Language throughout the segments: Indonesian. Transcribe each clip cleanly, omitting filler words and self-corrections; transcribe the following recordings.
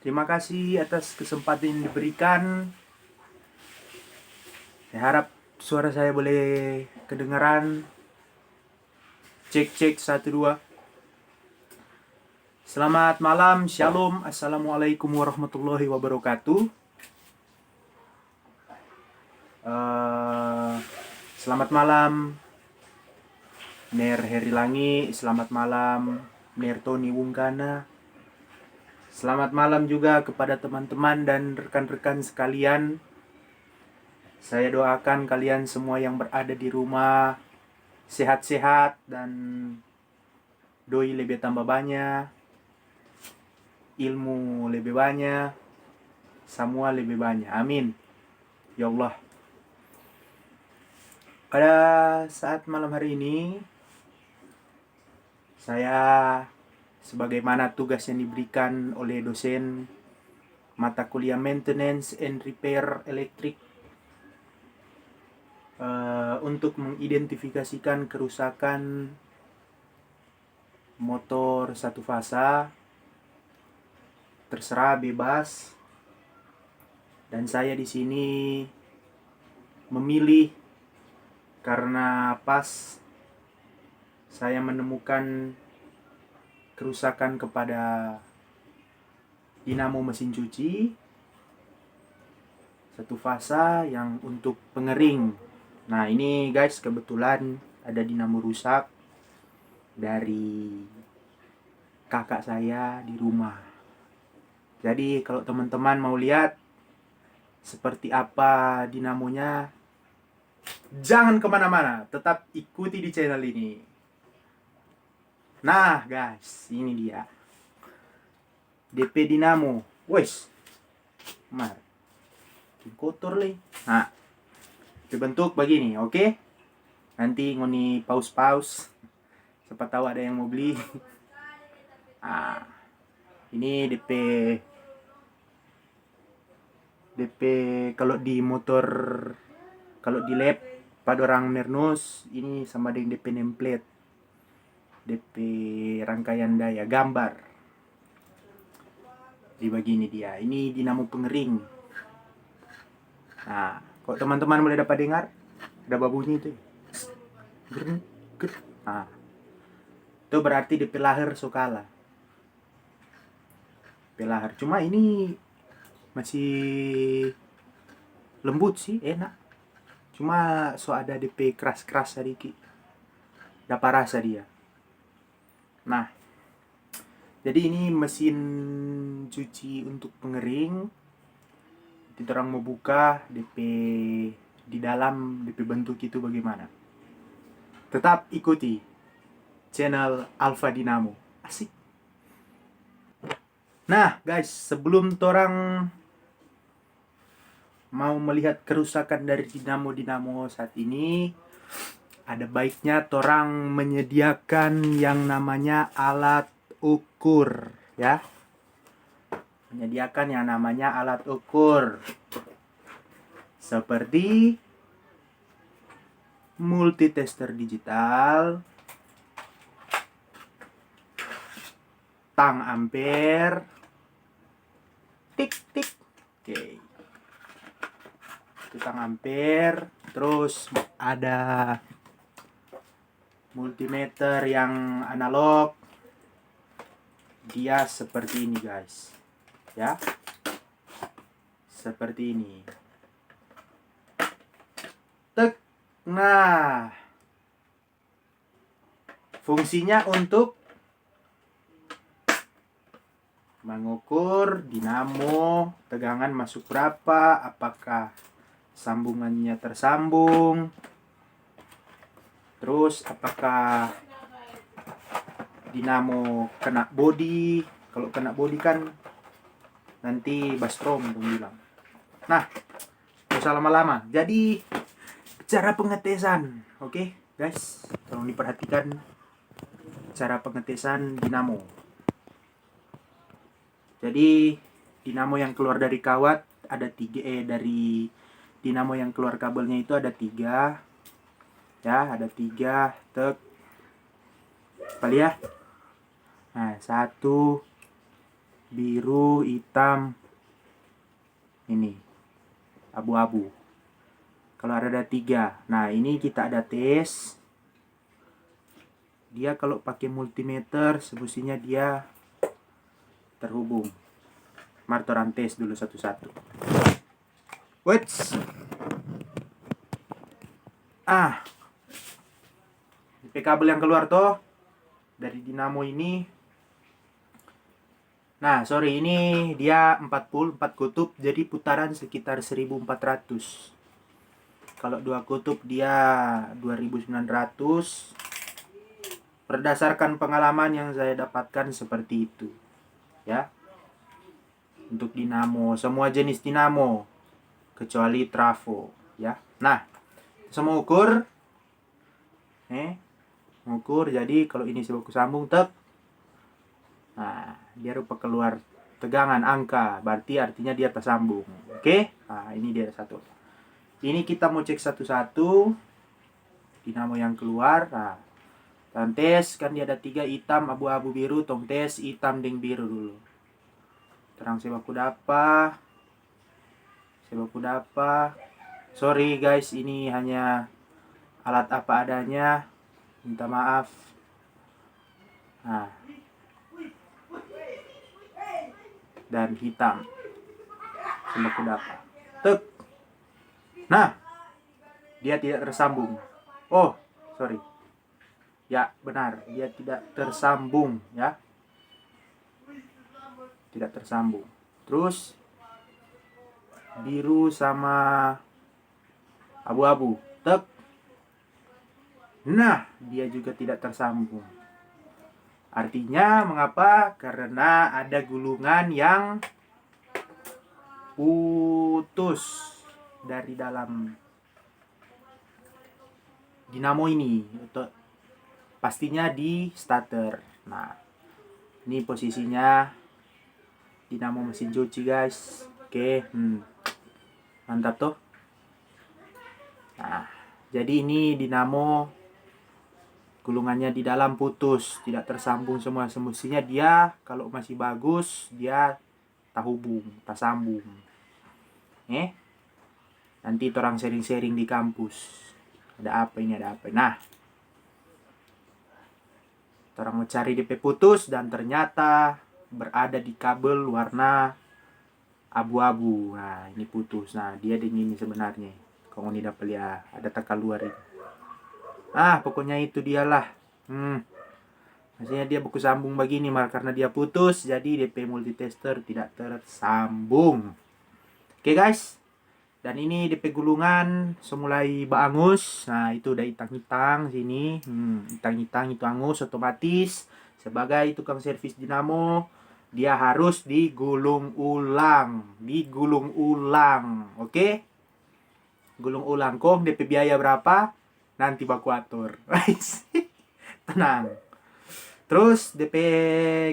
Terima kasih atas kesempatan yang diberikan. Saya harap suara saya boleh kedengaran. Cek cek 1 2. Selamat malam, shalom, assalamualaikum warahmatullahi wabarakatuh. Selamat malam Ner Herilangi, selamat malam Ner Tony Wungkana. Selamat malam juga kepada teman-teman dan rekan-rekan sekalian. Saya doakan kalian semua yang berada di rumah sehat-sehat dan doi lebih tambah banyak, ilmu lebih banyak, semua lebih banyak. Amin. Ya Allah. Pada saat malam hari ini, saya sebagaimana tugas yang diberikan oleh dosen mata kuliah Maintenance and Repair Elektrik untuk mengidentifikasikan kerusakan motor satu fasa, terserah bebas. Dan saya di sini memilih karena pas saya menemukan kerusakan kepada dinamo mesin cuci satu fasa yang untuk pengering. Nah ini guys, kebetulan ada dinamo rusak dari kakak saya di rumah. Jadi kalau teman-teman mau lihat seperti apa dinamonya, jangan kemana-mana, tetap ikuti di channel ini. Nah guys, ini dia DP dinamo. Wes, mar, kotor leh. Nah, dibentuk begini, oke? Nanti ngoni pause, siapa tahu ada yang mau beli. Nah, ini DP kalau di motor, kalau di lab pada orang Mernus ini sama dengan DP nameplate, DP rangkaian daya gambar. Di begini dia. Ini dinamo pengering. Nah, kalau teman-teman boleh dapat dengar, ada babunya itu. Nah, itu berarti DP lahir sokala. DP lahir. Cuma ini masih lembut sih, enak. Cuma so ada DP keras-keras sedikit. Dapat rasa dia. Nah, jadi ini mesin cuci untuk pengering. Kita orang mau buka DP di dalam DP bentuk itu bagaimana. Tetap ikuti channel Alpha Dinamo. Asik. Nah guys, sebelum torang mau melihat kerusakan dari dinamo saat ini, ada baiknya torang menyediakan yang namanya alat ukur, ya. Menyediakan yang namanya alat ukur seperti multitester digital, tang ampere, tik tik, oke. Itu tang ampere, terus ada multimeter yang analog. Dia seperti ini guys, ya, seperti ini. Tek. Nah, fungsinya untuk mengukur dinamo tegangan masuk berapa, apakah sambungannya tersambung, terus apakah dinamo kena bodi. Kalau kena bodi kan nanti bastrom dong bilang. Nah, gak usah lama-lama. Jadi cara pengetesan, oke guys, tolong diperhatikan cara pengetesan dinamo. Jadi dinamo yang keluar dari kawat ada 3, dari dinamo yang keluar kabelnya itu ada 3, ya, ada 3. Tek, kali ya. Nah, 1, biru, hitam, ini abu-abu. Kalau ada 3. Nah, ini kita ada tes. Dia kalau pakai multimeter semestinya dia terhubung. Mari orang tes dulu satu-satu. Wait. DP kabel yang keluar tuh dari dinamo ini. Nah, sorry, ini dia 4 kutub, jadi putaran sekitar 1400. Kalau 2 kutub dia 2900. Berdasarkan pengalaman yang saya dapatkan seperti itu. Ya. Untuk dinamo, semua jenis dinamo kecuali trafo, ya. Nah, semua ukur. Mengukur, jadi kalau ini sebaku sambung tek. Nah, dia rupa keluar tegangan angka, berarti artinya dia tersambung. Oke? Nah, ini dia satu. Ini kita mau cek satu-satu dinamo yang keluar. Nah, dan tes kan dia ada 3, hitam, abu-abu, biru. Tong tes hitam deng biru dulu. Terang sebaku dapa. Sorry guys, ini hanya alat apa adanya. Minta maaf. Nah, dan hitam sebaku dapa. Tek. Nah, dia tidak tersambung. Oh, sorry. Ya, benar, dia tidak tersambung, ya. Tidak tersambung. Terus biru sama abu-abu. Tek. Nah, dia juga tidak tersambung. Artinya mengapa? Karena ada gulungan yang putus dari dalam dinamo ini. Pastinya di starter. Nah, ini posisinya dinamo mesin cuci, guys. Oke, mantap tuh. Nah, jadi ini dinamo gulungannya di dalam putus, tidak tersambung semua. Semestinya dia kalau masih bagus dia tersambung. Nanti orang sharing-sharing di kampus. Ada apa ini, ada apa. Nah, orang mencari DP putus dan ternyata berada di kabel warna abu-abu. Nah, ini putus. Nah, dia dingin sebenarnya. Kalau ini dapat ya, ada tekan luar ini. Pokoknya itu dialah. Maksudnya dia buku sambung begini karena dia putus, jadi DP multitester tidak tersambung. Oke guys. Dan ini DP gulungan semulai baangus. Nah, itu udah hitang-hitang sini. Hitang-hitang itu angus otomatis. Sebagai tukang servis dinamo, dia harus digulung ulang. Oke? Gulung ulang. Kong DP biaya berapa? Nanti baku atur. Tenang. Terus DP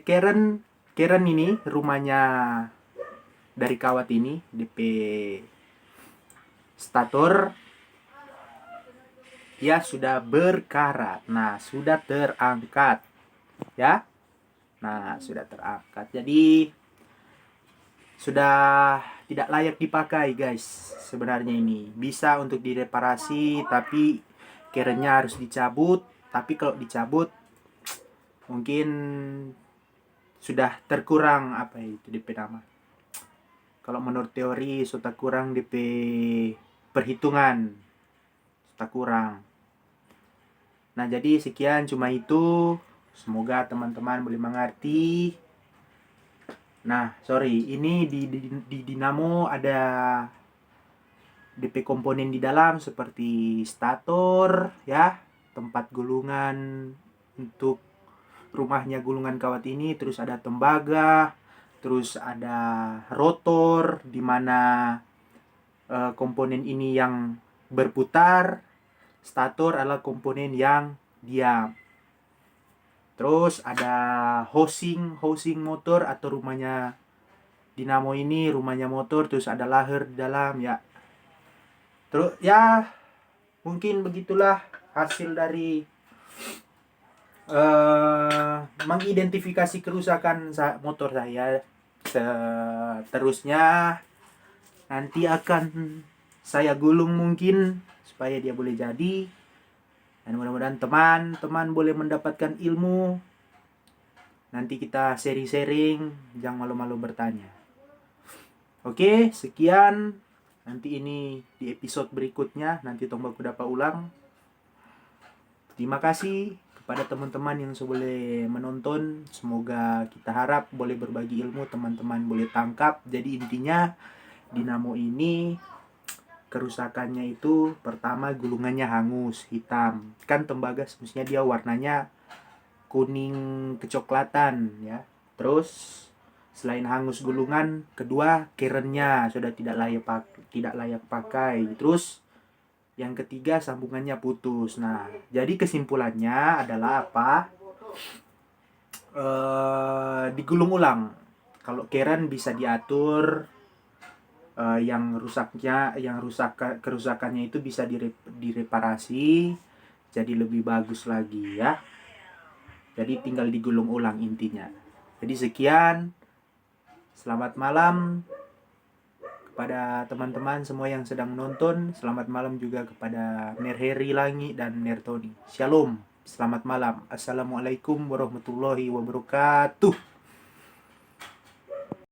Karen ini rumahnya dari kawat ini, DP stator ya sudah berkarat. Nah, sudah terangkat. Ya. Nah, sudah terangkat. Jadi sudah tidak layak dipakai, guys. Sebenarnya ini bisa untuk direparasi, tapi kerennya harus dicabut. Tapi kalau dicabut mungkin sudah terkurang apa itu DP nama. Kalau menurut teori sudah kurang DP perhitungan. Sudah kurang. Nah, jadi sekian cuma itu. Semoga teman-teman boleh mengerti. Nah, sorry, ini di dinamo ada DP komponen di dalam seperti stator, ya, tempat gulungan untuk rumahnya gulungan kawat ini, terus ada tembaga, terus ada rotor di mana komponen ini yang berputar, stator adalah komponen yang diam. Terus ada housing motor atau rumahnya dinamo ini, rumahnya motor, terus ada lahar di dalam, ya. Terus ya mungkin begitulah hasil dari mengidentifikasi kerusakan motor saya. seterusnya nanti akan saya gulung mungkin supaya dia boleh jadi, dan mudah-mudahan teman-teman boleh mendapatkan ilmu. Nanti kita sharing-sharing, jangan malu-malu bertanya. Oke, sekian. Nanti ini di episode berikutnya, nanti Tombaku dapat ulang. Terima kasih kepada teman-teman yang boleh menonton. Semoga kita harap boleh berbagi ilmu, teman-teman boleh tangkap. Jadi intinya dinamo ini kerusakannya itu pertama gulungannya hangus, hitam. Kan tembaga semestinya dia warnanya kuning kecoklatan ya. Terus selain hangus gulungan, kedua kerennya sudah tidak layak pakai. Terus yang ketiga sambungannya putus. Nah, jadi kesimpulannya adalah apa? Digulung ulang. Kalau keren bisa diatur, yang kerusakannya itu bisa direparasi jadi lebih bagus lagi ya. Jadi tinggal digulung ulang intinya. Jadi sekian. Selamat malam kepada teman-teman semua yang sedang menonton. Selamat malam juga kepada Ner Heri Langi dan Ner Tony. Shalom. Selamat malam. Assalamualaikum warahmatullahi wabarakatuh.